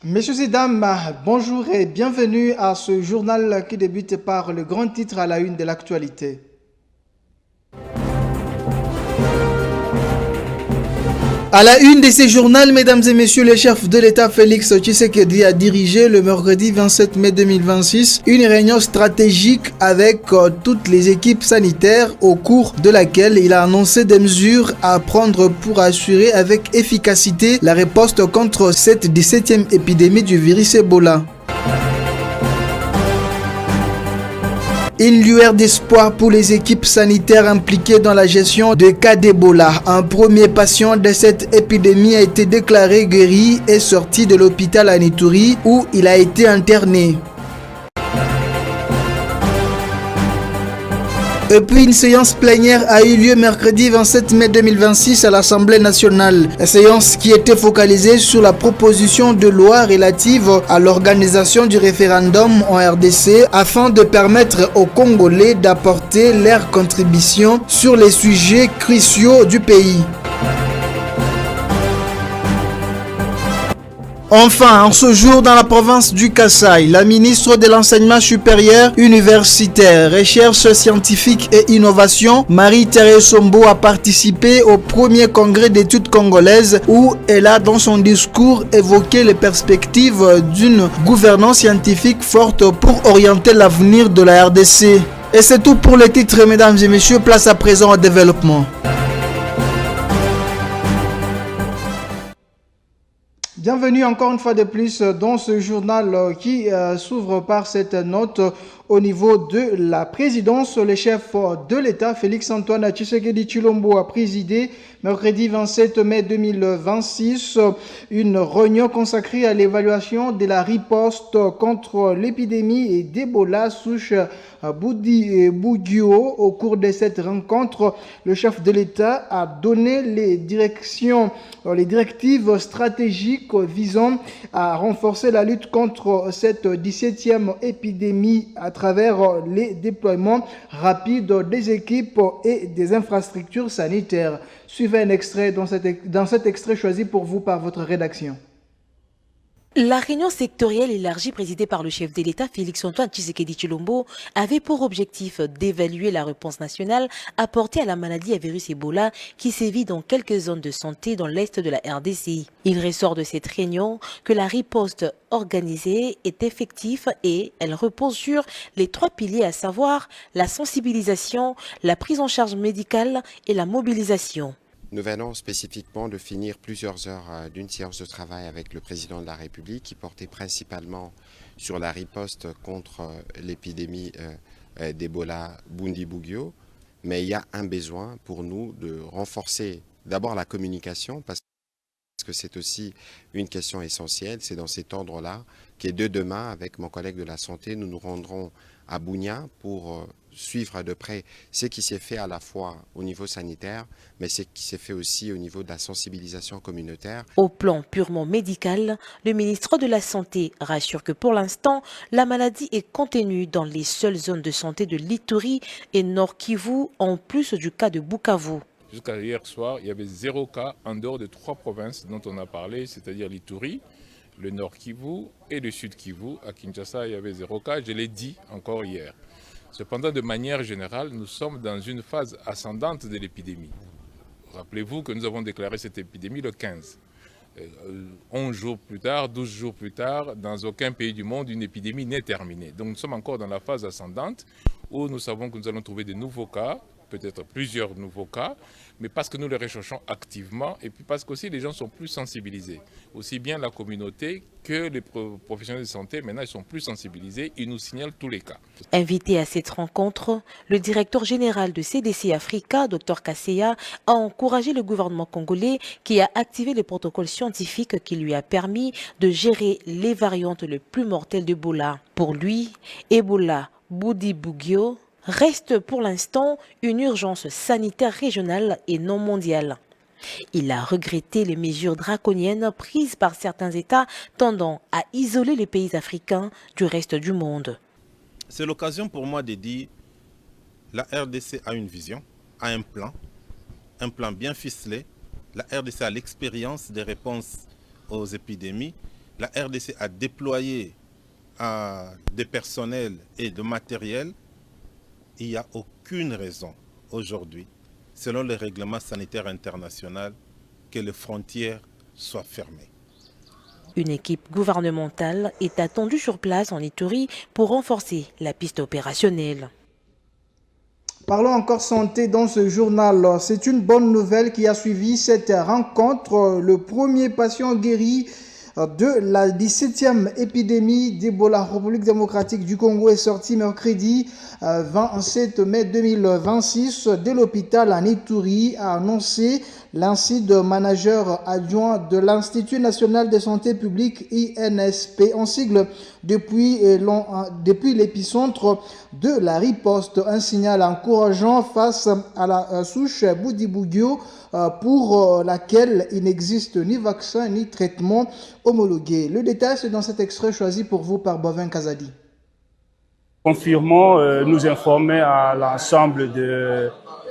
Messieurs et dames, bonjour et bienvenue à ce journal qui débute par le grand titre à la une de l'actualité. À la une de ces journaux, mesdames et messieurs, le chef de l'État Félix Tshisekedi a dirigé le mercredi 27 mai 2026 une réunion stratégique avec toutes les équipes sanitaires au cours de laquelle il a annoncé des mesures à prendre pour assurer avec efficacité la riposte contre cette 17e épidémie du virus Ebola. Une lueur d'espoir pour les équipes sanitaires impliquées dans la gestion des cas d'Ebola. Un premier patient de cette épidémie a été déclaré guéri et sorti de l'hôpital à Ituri où il a été interné. Et puis une séance plénière a eu lieu mercredi 27 mai 2026 à l'Assemblée nationale. Une séance qui était focalisée sur la proposition de loi relative à l'organisation du référendum en RDC afin de permettre aux Congolais d'apporter leur contribution sur les sujets cruciaux du pays. Enfin, en ce jour dans la province du Kasaï, la ministre de l'Enseignement supérieur, universitaire, recherche scientifique et innovation, Marie-Thérèse Sombo, a participé au premier congrès d'études congolaises où elle a dans son discours évoqué les perspectives d'une gouvernance scientifique forte pour orienter l'avenir de la RDC. Et c'est tout pour les titres, mesdames et messieurs. Place à présent au développement. Bienvenue encore une fois de plus dans ce journal qui s'ouvre par cette note au niveau de la présidence. Le chef de l'État, Félix-Antoine Tshisekedi Tshilombo, a présidé mercredi 27 mai 2026 une réunion consacrée à l'évaluation de la riposte contre l'épidémie d'Ebola souche Bundibugyo. Au cours de cette rencontre, le chef de l'État a donné les directives stratégiques visant à renforcer la lutte contre cette 17e épidémie à travers les déploiements rapides des équipes et des infrastructures sanitaires. Suivez un extrait dans cet extrait choisi pour vous par votre rédaction. La réunion sectorielle élargie présidée par le chef de l'État, Félix-Antoine Tshisekedi Tshilombo, avait pour objectif d'évaluer la réponse nationale apportée à la maladie à virus Ebola qui sévit dans quelques zones de santé dans l'est de la RDC. Il ressort de cette réunion que la riposte organisée est effective et elle repose sur les 3 piliers, à savoir la sensibilisation, la prise en charge médicale et la mobilisation. Nous venons spécifiquement de finir plusieurs heures d'une séance de travail avec le président de la République qui portait principalement sur la riposte contre l'épidémie d'Ebola Bundibugyo. Mais il y a un besoin pour nous de renforcer d'abord la communication parce que c'est aussi une question essentielle. C'est dans cet ordre-là que dès demain, avec mon collègue de la santé, nous nous rendrons à Bunia pour suivre de près ce qui s'est fait à la fois au niveau sanitaire, mais ce qui s'est fait aussi au niveau de la sensibilisation communautaire. Au plan purement médical, le ministre de la Santé rassure que pour l'instant, la maladie est contenue dans les seules zones de santé de l'Ituri et Nord Kivu, en plus du cas de Bukavu. Jusqu'à hier soir, il y avait 0 cas en dehors de 3 provinces dont on a parlé, c'est-à-dire l'Ituri, le Nord Kivu et le Sud Kivu. À Kinshasa, il y avait 0 cas, je l'ai dit encore hier. Cependant, de manière générale, nous sommes dans une phase ascendante de l'épidémie. Rappelez-vous que nous avons déclaré cette épidémie le 15. 11 jours plus tard, 12 jours plus tard, dans aucun pays du monde, une épidémie n'est terminée. Donc nous sommes encore dans la phase ascendante où nous savons que nous allons trouver de nouveaux cas, peut-être plusieurs nouveaux cas, mais parce que nous les recherchons activement et puis parce qu'aussi les gens sont plus sensibilisés. Aussi bien la communauté que les professionnels de santé, maintenant ils sont plus sensibilisés, ils nous signalent tous les cas. Invité à cette rencontre, le directeur général de CDC Africa, Dr Kaseya, a encouragé le gouvernement congolais qui a activé le protocole scientifique qui lui a permis de gérer les variantes les plus mortelles d'Ebola. Pour lui, Ebola Bundibugyo reste pour l'instant une urgence sanitaire régionale et non mondiale. Il a regretté les mesures draconiennes prises par certains États tendant à isoler les pays africains du reste du monde. C'est l'occasion pour moi de dire la RDC a une vision, a un plan bien ficelé. La RDC a l'expérience des réponses aux épidémies La RDC a déployé des personnels et de matériel. Il n'y a aucune raison aujourd'hui, selon le règlement sanitaire international, que les frontières soient fermées. Une équipe gouvernementale est attendue sur place en Ituri pour renforcer la piste opérationnelle. Parlons encore santé dans ce journal. C'est une bonne nouvelle qui a suivi cette rencontre. Le premier patient guéri de la 17e épidémie d'Ebola en République démocratique du Congo est sorti mercredi 27 mai 2026 de l'hôpital à Ituri, a annoncé l'ancien manager adjoint de l'Institut national de santé publique INSP, en sigle depuis l'épicentre de la riposte. Un signal encourageant face à la souche Boudibougyo pour laquelle il n'existe ni vaccin ni traitement homologué. Le détail, c'est dans cet extrait choisi pour vous par Bovin Kazadi. Confirmons, nous informer à l'ensemble de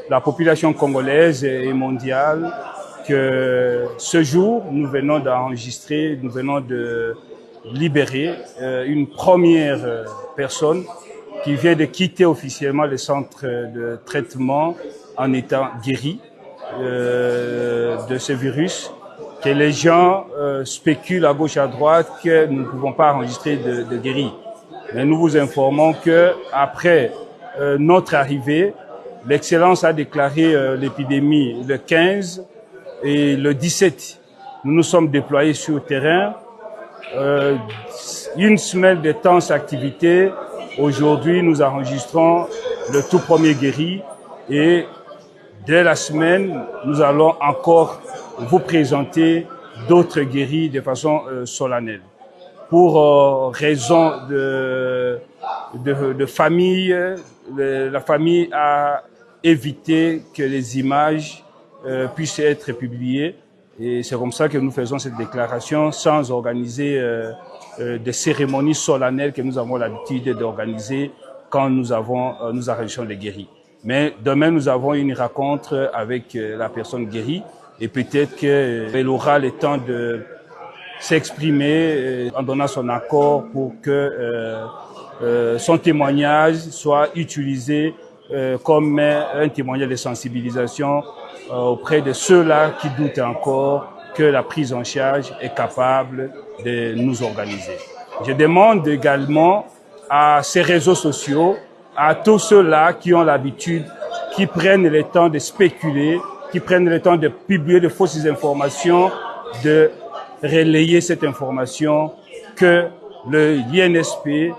la population congolaise et mondiale que ce jour, nous venons d'enregistrer, nous venons de libérer une première personne qui vient de quitter officiellement le centre de traitement en étant guéri de ce virus, que les gens spéculent à gauche à droite que nous ne pouvons pas enregistrer de guéri. Mais nous vous informons que après notre arrivée, l'Excellence a déclaré l'épidémie le 15 et le 17. Nous nous sommes déployés sur le terrain. Une semaine de intense activité. Aujourd'hui, nous enregistrons le tout premier guéri et dès la semaine, nous allons encore vous présenter d'autres guéris de façon solennelle. Pour raison de famille, la famille a évité que les images puissent être publiées. Et c'est comme ça que nous faisons cette déclaration sans organiser des cérémonies solennelles que nous avons l'habitude d'organiser quand nous enregistrons les guéris. Mais demain, nous avons une rencontre avec la personne guérie et peut-être qu'elle aura le temps de s'exprimer en donnant son accord pour que son témoignage soit utilisé comme un témoignage de sensibilisation auprès de ceux-là qui doutent encore que la prise en charge est capable de nous organiser. Je demande également à ces réseaux sociaux, à tous ceux-là qui ont l'habitude, qui prennent le temps de spéculer, qui prennent le temps de publier de fausses informations, de relayer cette information que le INSP,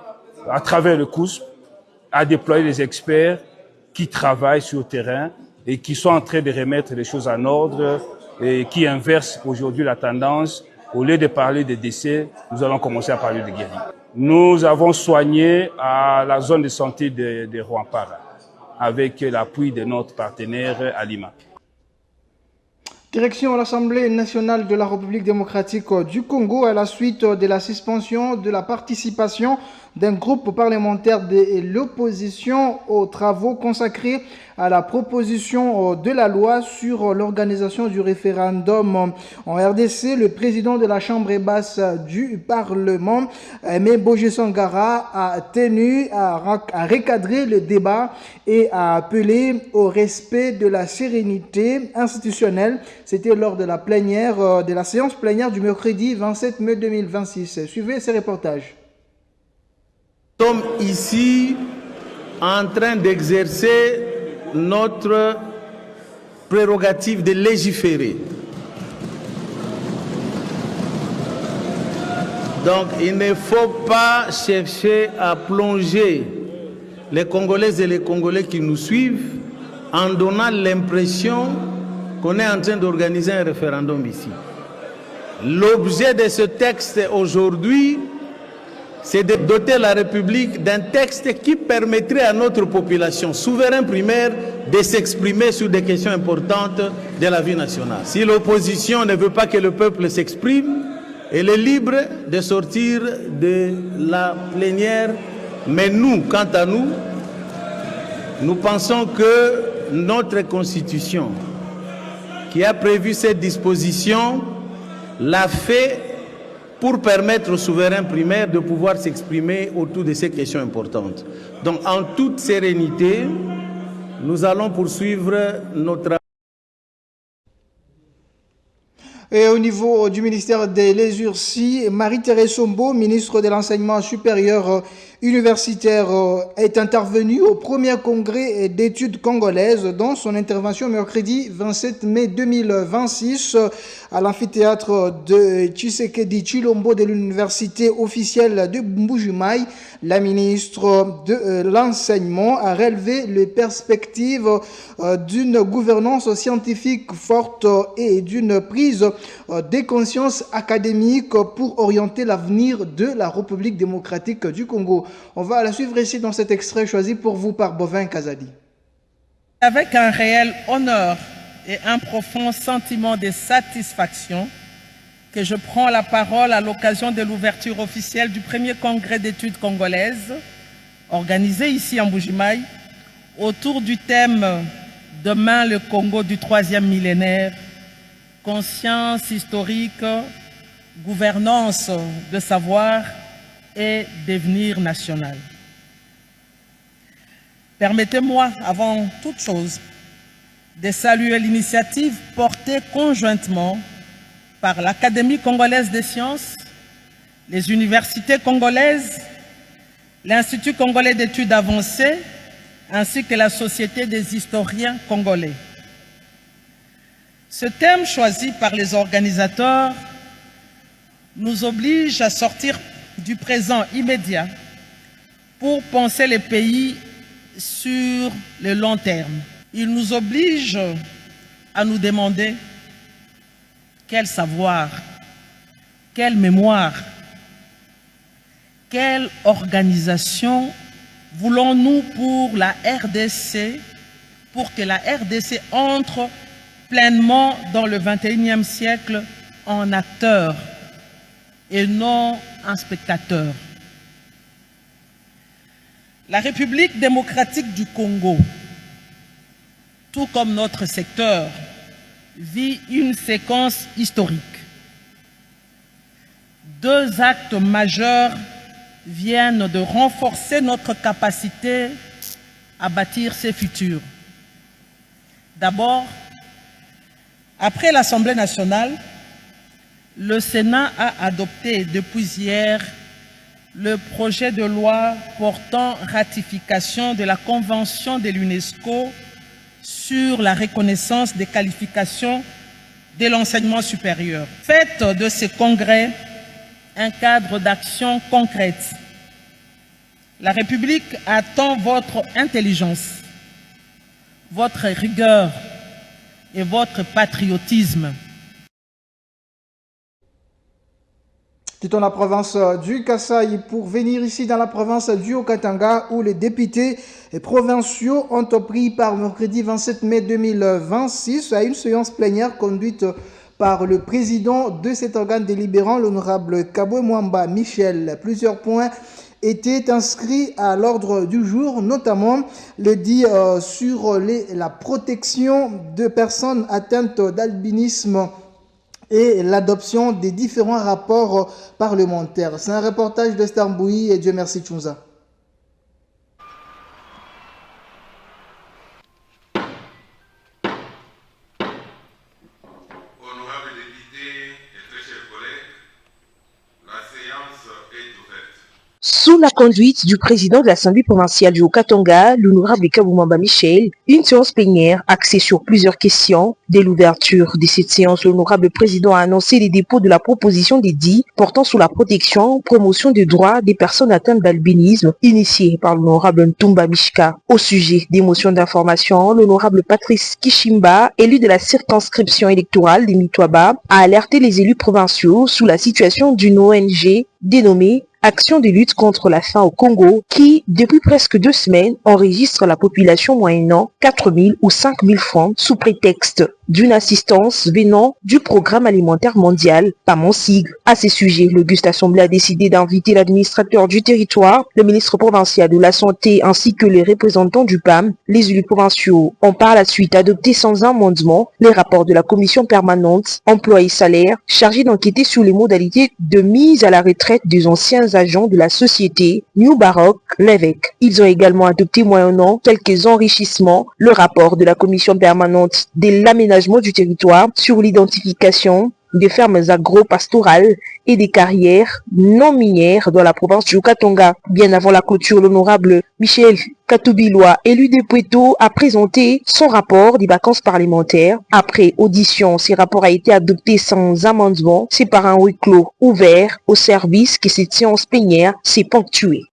à travers le COUSP, a déployé des experts qui travaillent sur le terrain et qui sont en train de remettre les choses en ordre et qui inversent aujourd'hui la tendance. Au lieu de parler de décès, nous allons commencer à parler de guéris. Nous avons soigné à la zone de santé de Rwampara avec l'appui de notre partenaire Alima. Direction à l'Assemblée nationale de la République démocratique du Congo à la suite de la suspension de la participation d'un groupe parlementaire de l'opposition aux travaux consacrés à la proposition de la loi sur l'organisation du référendum en RDC. Le président de la Chambre basse du Parlement, Aimé Boje Sangara, a tenu à recadrer le débat et à appeler au respect de la sérénité institutionnelle. C'était lors de la plénière, de la séance plénière du mercredi 27 mai 2026. Suivez ces reportages. Nous sommes ici en train d'exercer notre prérogative de légiférer. Donc il ne faut pas chercher à plonger les Congolaises et les Congolais qui nous suivent en donnant l'impression qu'on est en train d'organiser un référendum ici. L'objet de ce texte aujourd'hui, c'est de doter la République d'un texte qui permettrait à notre population souveraine primaire de s'exprimer sur des questions importantes de la vie nationale. Si l'opposition ne veut pas que le peuple s'exprime, elle est libre de sortir de la plénière. Mais nous, quant à nous, nous pensons que notre Constitution, qui a prévu cette disposition, l'a fait pour permettre aux souverains primaires de pouvoir s'exprimer autour de ces questions importantes. Donc, en toute sérénité, nous allons poursuivre notre... Et au niveau du ministère des l'ESURCI, Marie-Thérèse Sombo, ministre de l'Enseignement supérieur universitaire, est intervenue au premier congrès d'études congolaises dans son intervention mercredi 27 mai 2026 à l'amphithéâtre de Tshisekedi Tshilombo de l'université officielle de Mbuji-Mayi. La ministre de l'Enseignement a relevé les perspectives d'une gouvernance scientifique forte et d'une prise des consciences académiques pour orienter l'avenir de la République démocratique du Congo. On va la suivre ici dans cet extrait choisi pour vous par Bovin Kazadi. Avec un réel honneur et un profond sentiment de satisfaction, que je prends la parole à l'occasion de l'ouverture officielle du premier congrès d'études congolaises, organisé ici en Mbuji-Mayi, autour du thème « Demain le Congo du troisième millénaire, conscience historique, gouvernance de savoir et devenir national ». Permettez-moi, avant toute chose, de saluer l'initiative portée conjointement par l'Académie congolaise des sciences, les universités congolaises, l'Institut congolais d'études avancées, ainsi que la Société des historiens congolais. Ce thème choisi par les organisateurs nous oblige à sortir du présent immédiat pour penser les pays sur le long terme. Il nous oblige à nous demander quel savoir, quelle mémoire, quelle organisation voulons-nous pour la RDC, pour que la RDC entre pleinement dans le XXIe siècle en acteur et non en spectateur. La République démocratique du Congo, tout comme notre secteur, vit une séquence historique. Deux actes majeurs viennent de renforcer notre capacité à bâtir ces futurs. D'abord, après l'Assemblée nationale, le Sénat a adopté depuis hier le projet de loi portant ratification de la Convention de l'UNESCO sur la reconnaissance des qualifications de l'enseignement supérieur. Faites de ce congrès un cadre d'action concrète. La République attend votre intelligence, votre rigueur et votre patriotisme. Quittons la province du Kasaï pour venir ici dans la province du Haut-Katanga où les députés provinciaux ont pris part mercredi 27 mai 2026 à une séance plénière conduite par le président de cet organe délibérant, l'honorable Kabwe Mwamba Michel. Plusieurs points étaient inscrits à l'ordre du jour, notamment le dit sur la protection de personnes atteintes d'albinisme et l'adoption des différents rapports parlementaires. C'est un reportage de Stambouy et Dieu merci Tchounza. Honorables députés et très chers collègues, la séance est ouverte. Sous la conduite du président de l'Assemblée provinciale du Haut-Katanga, l'honorable Kabwe Mwamba Michel, une séance plénière axée sur plusieurs questions. Dès l'ouverture de cette séance, l'honorable président a annoncé les dépôts de la proposition d'édit portant sur la protection, promotion des droits des personnes atteintes d'albinisme, initiée par l'honorable Ntumba Mishka. Au sujet des motions d'information, l'honorable Patrice Kishimba, élu de la circonscription électorale des Mitwaba, a alerté les élus provinciaux sur la situation d'une ONG dénommée Action de lutte contre la faim au Congo, qui, depuis presque 2 semaines, enregistre la population moyennant 4 000 ou 5 000 francs sous prétexte d'une assistance venant du Programme alimentaire mondial, pas mon sigle. À ces sujets, l'Auguste Assemblée a décidé d'inviter l'administrateur du territoire, le ministre provincial de la Santé ainsi que les représentants du PAM. Les élus provinciaux ont par la suite adopté sans amendement les rapports de la commission permanente emploi et salaire chargée d'enquêter sur les modalités de mise à la retraite des anciens agents de la société New Baroque l'évêque. Ils ont également adopté moyennant quelques enrichissements le rapport de la commission permanente de l'aménagement du territoire sur l'identification des fermes agro-pastorales et des carrières non minières dans la province du Haut-Katanga. Bien avant la clôture, l'honorable Michel Katoubilois, élu de Pueto, a présenté son rapport des vacances parlementaires. Après audition, ce rapport a été adopté sans amendement. C'est par un huis clos ouvert au service que cette séance plénière s'est ponctuée.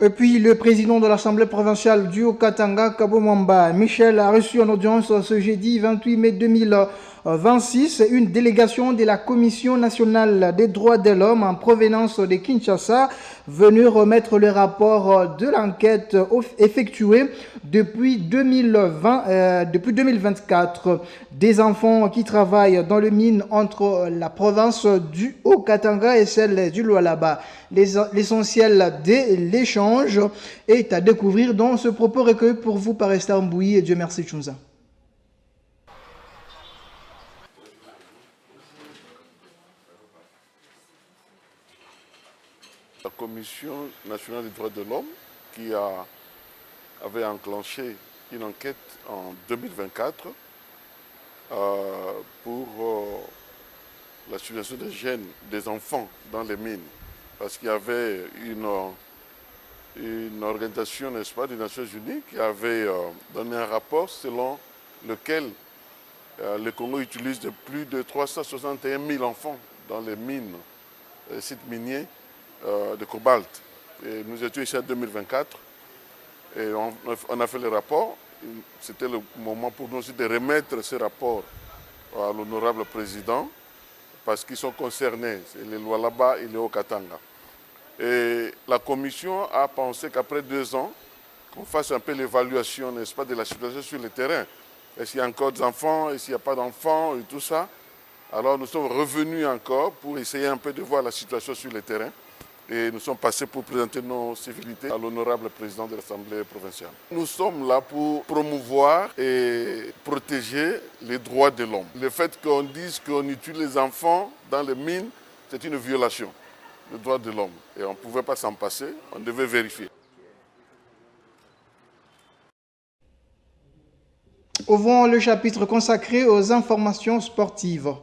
Et puis, le président de l'Assemblée provinciale du Haut-Katanga, Kabo Mwamba Michel, a reçu en audience ce jeudi 28 mai 2026 une délégation de la Commission nationale des droits de l'homme en provenance de Kinshasa, venue remettre le rapport de l'enquête effectuée depuis 2024. Des enfants qui travaillent dans le mine entre la province du Haut-Katanga et celle du Lualaba. L'essentiel de l'échange est à découvrir dans ce propos recueilli pour vous par Esther Mbouyi et Dieu merci Chunza. La Commission nationale des droits de l'homme qui avait enclenché une enquête en 2024 pour la situation des jeunes, des enfants dans les mines. Parce qu'il y avait une organisation, n'est-ce pas, des Nations Unies qui avait donné un rapport selon lequel le Congo utilise de plus de 361 000 enfants dans les mines, les sites miniers de cobalt. Et nous étions ici en 2024 et on a fait le rapport. C'était le moment pour nous aussi de remettre ce rapport à l'honorable président parce qu'ils sont concernés, c'est les Lualaba et les Haut-Katanga. Et la commission a pensé qu'après 2 ans, qu'on fasse un peu l'évaluation, n'est-ce pas, de la situation sur le terrain. Est-ce qu'il y a encore des enfants, est-ce qu'il n'y a pas d'enfants et tout ça. Alors nous sommes revenus encore pour essayer un peu de voir la situation sur le terrain. Et nous sommes passés pour présenter nos civilités à l'honorable président de l'Assemblée provinciale. Nous sommes là pour promouvoir et protéger les droits de l'homme. Le fait qu'on dise qu'on utilise les enfants dans les mines, c'est une violation des droits de l'homme. Et on ne pouvait pas s'en passer, on devait vérifier. Ouvrons le chapitre consacré aux informations sportives.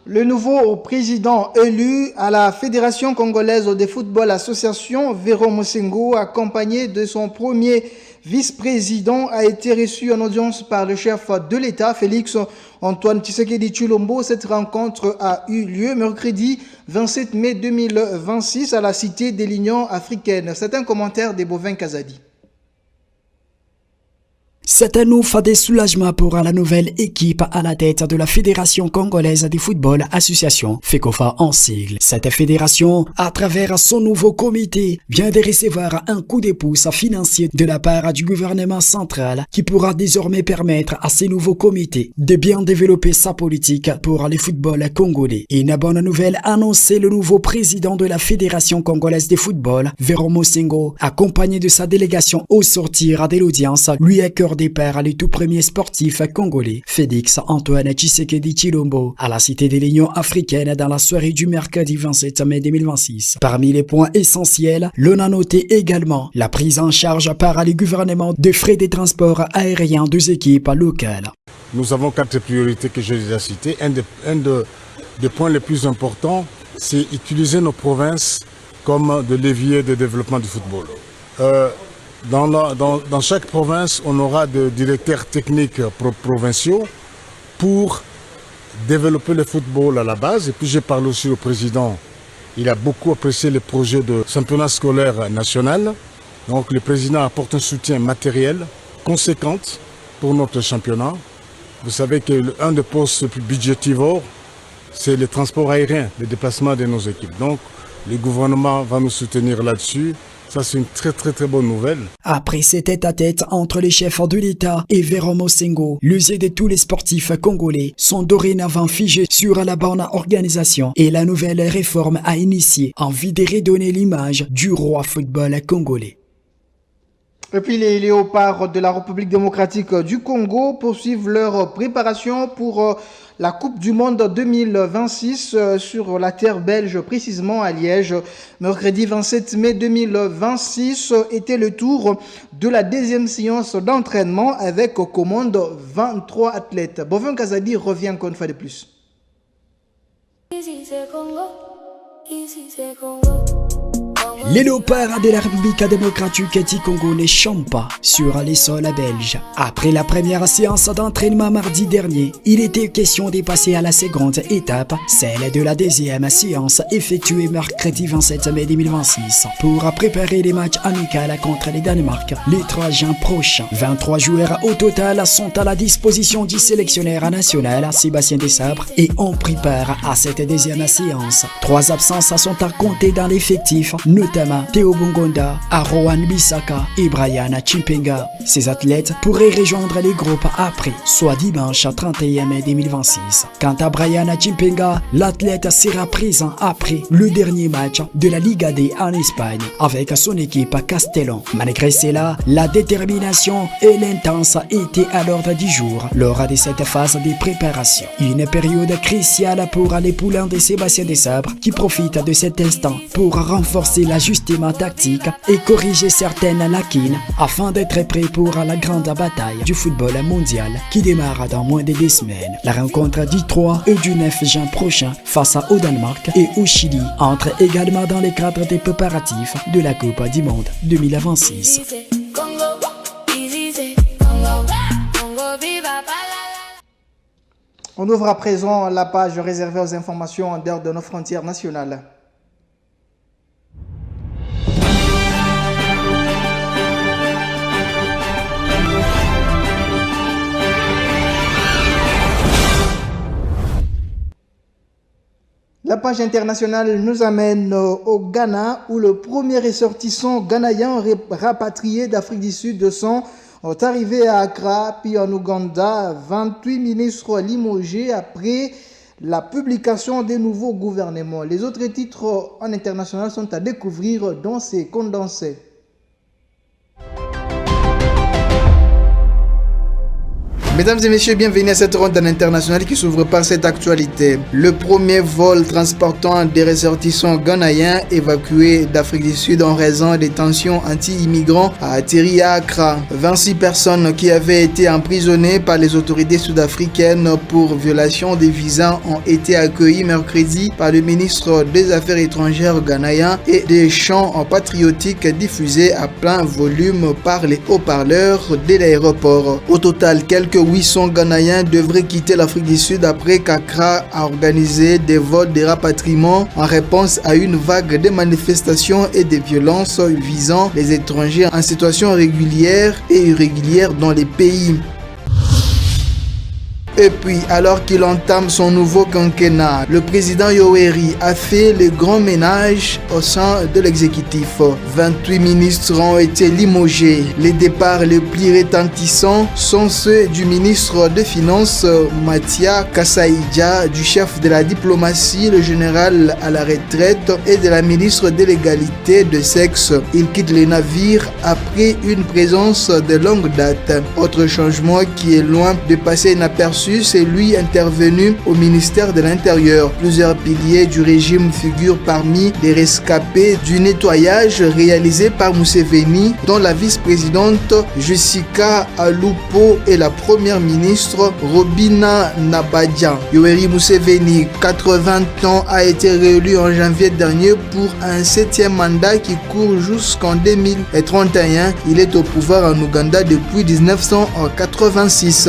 Le nouveau président élu à la Fédération congolaise de football association, Véro Mosengo, accompagné de son premier vice-président, a été reçu en audience par le chef de l'État, Félix Antoine Tshisekedi Tshilombo. Cette rencontre a eu lieu mercredi 27 mai 2026 à la Cité de l'Union africaine. C'est un commentaire de Bovin Kazadi. C'est un ouf de soulagement pour la nouvelle équipe à la tête de la Fédération congolaise de football association, FECOFA en sigle. Cette fédération, à travers son nouveau comité, vient de recevoir un coup de pouce financier de la part du gouvernement central qui pourra désormais permettre à ces nouveaux comités de bien développer sa politique pour le football congolais. Une bonne nouvelle annoncée le nouveau président de la Fédération congolaise de football, Véro Mosengo, accompagné de sa délégation au sortir de l'audience, lui accorde par le tout premier sportif congolais, Félix Antoine Tshisekedi Tshilombo, à la Cité de l'Union africaine dans la soirée du mercredi 27 mai 2026. Parmi les points essentiels, l'on a noté également la prise en charge par le gouvernement de frais de transport aérien des équipes locales. Nous avons 4 priorités que j'ai déjà citées. Un des points les plus importants, c'est utiliser nos provinces comme de levier de développement du football. Dans chaque province, on aura des directeurs techniques provinciaux pour développer le football à la base. Et puis j'ai parlé aussi au président Il a beaucoup apprécié les projets de championnat scolaire national. Donc le président apporte un soutien matériel conséquent pour notre championnat. Vous savez qu'un des postes plus budgétivores, c'est le transport aérien, le déplacement de nos équipes. Donc le gouvernement va nous soutenir là-dessus. Ça, c'est une très bonne nouvelle. Après cet tête-à-tête entre les chefs de l'État et Véron Mosengo, les yeux de tous les sportifs congolais sont dorénavant figés sur la bonne organisation et la nouvelle réforme à initier en vue de redonner l'image du roi football congolais. Et puis les léopards de la République démocratique du Congo poursuivent leur préparation pour la Coupe du Monde 2026 sur la terre belge, précisément à Liège. Mercredi 27 mai 2026 était le tour de la deuxième séance d'entraînement avec aux commandes 23 athlètes. Bovin Kazadi revient encore une fois de plus. Les léopards de la République démocratique du Congo ne chantent pas sur les sols belges. Après la première séance d'entraînement mardi dernier, il était question de passer à la seconde étape, celle de la deuxième séance effectuée mercredi 27 mai 2026 pour préparer les matchs amicaux contre le Danemark les 3 juin prochains. 23 joueurs au total sont à la disposition du sélectionneur national Sébastien Desabre et on prépare à cette deuxième séance. 3 absences sont à compter dans l'effectif, notamment Théo Bongonda, Arohan Bissaka et Brian Chimpenga. Ces athlètes pourraient rejoindre les groupes après, soit dimanche 31 mai 2026. Quant à Brian Chimpenga, l'athlète sera présent après le dernier match de la Liga D en Espagne avec son équipe Castellón. Malgré cela, la détermination et l'intense étaient à l'ordre du jour lors de cette phase de préparation. Une période cruciale pour les poulains de Sébastien Desabre qui profitent de cet instant pour renforcer l'ajustement tactique et corriger certaines lacunes afin d'être prêt pour la grande bataille du football mondial qui démarre dans moins de 2 semaines. La rencontre du 3 et du 9 juin prochain face au Danemark et au Chili entre également dans les cadres des préparatifs de la Coupe du Monde 2026. On ouvre à présent la page réservée aux informations en dehors de nos frontières nationales. La page internationale nous amène au Ghana où le premier ressortissant ghanéen rapatrié d'Afrique du Sud sont arrivés à Accra puis en Ouganda. 28 ministres limogés après la publication des nouveaux gouvernements. Les autres titres en international sont à découvrir dans ces condensés. Mesdames et messieurs, bienvenue à cette ronde internationale qui s'ouvre par cette actualité. Le premier vol transportant des ressortissants ghanéens évacués d'Afrique du Sud en raison des tensions anti-immigrants a atterri à Accra. 26 personnes qui avaient été emprisonnées par les autorités sud-africaines pour violation des visas ont été accueillies mercredi par le ministre des Affaires étrangères ghanéen et des chants patriotiques diffusés à plein volume par les haut-parleurs de l'aéroport. Au total, quelques 800 Ghanéens devraient quitter l'Afrique du Sud après qu'Accra a organisé des vols de rapatriement en réponse à une vague de manifestations et de violences visant les étrangers en situation régulière et irrégulière dans les pays. Et puis, alors qu'il entame son nouveau quinquennat, le président Yoweri a fait le grand ménage au sein de l'exécutif. 28 ministres ont été limogés. Les départs les plus retentissants sont ceux du ministre des Finances, Matia Kasaïdja, du chef de la diplomatie, le général à la retraite, et de la ministre de l'égalité de sexe. Il quitte les navires après une présence de longue date. Autre changement qui est loin de passer inaperçu, c'est lui intervenu au ministère de l'Intérieur. Plusieurs piliers du régime figurent parmi les rescapés du nettoyage réalisé par Museveni, dont la vice-présidente Jessica Alupo et la première ministre Robina Nabadja. Yoweri Museveni, 80 ans, a été réélu en janvier dernier pour un 7e mandat qui court jusqu'en 2031. Il est au pouvoir en Ouganda depuis 1986.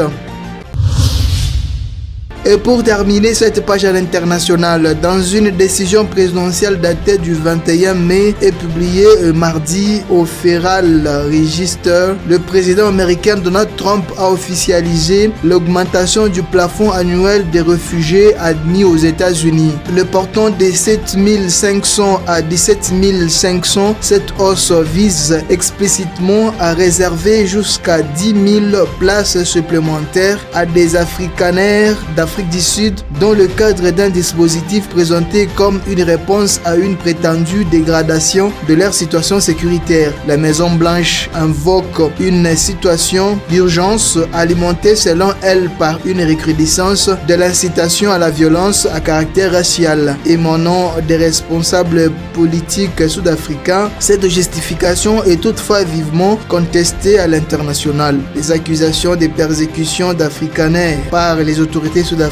Et pour terminer cette page à l'international, dans une décision présidentielle datée du 21 mai et publiée mardi au Federal Register, le président américain Donald Trump a officialisé l'augmentation du plafond annuel des réfugiés admis aux États-Unis. Le portant de 7 500 à 17 500, cette hausse vise explicitement à réserver jusqu'à 10 000 places supplémentaires à des afrikaners d'Afrique du Sud dans le cadre d'un dispositif présenté comme une réponse à une prétendue dégradation de leur situation sécuritaire. La Maison-Blanche invoque une situation d'urgence alimentée selon elle par une recrudescence de l'incitation à la violence à caractère racial. Émanant des responsables politiques sud-africains, cette justification est toutefois vivement contestée à l'international. Les accusations de persécution d'Afrikaners par les autorités sud-africaines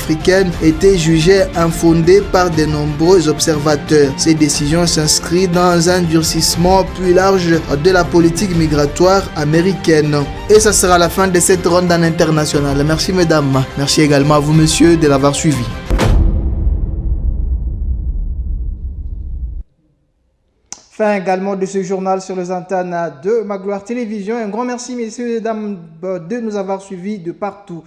étaient jugées infondées par de nombreux observateurs. Ces décisions s'inscrivent dans un durcissement plus large de la politique migratoire américaine. Et ça sera la fin de cette ronde en international. Merci mesdames, merci également à vous messieurs de l'avoir suivi. Fin également de ce journal sur les antennes de Magloire Télévision. Un grand merci messieurs et dames de nous avoir suivis de partout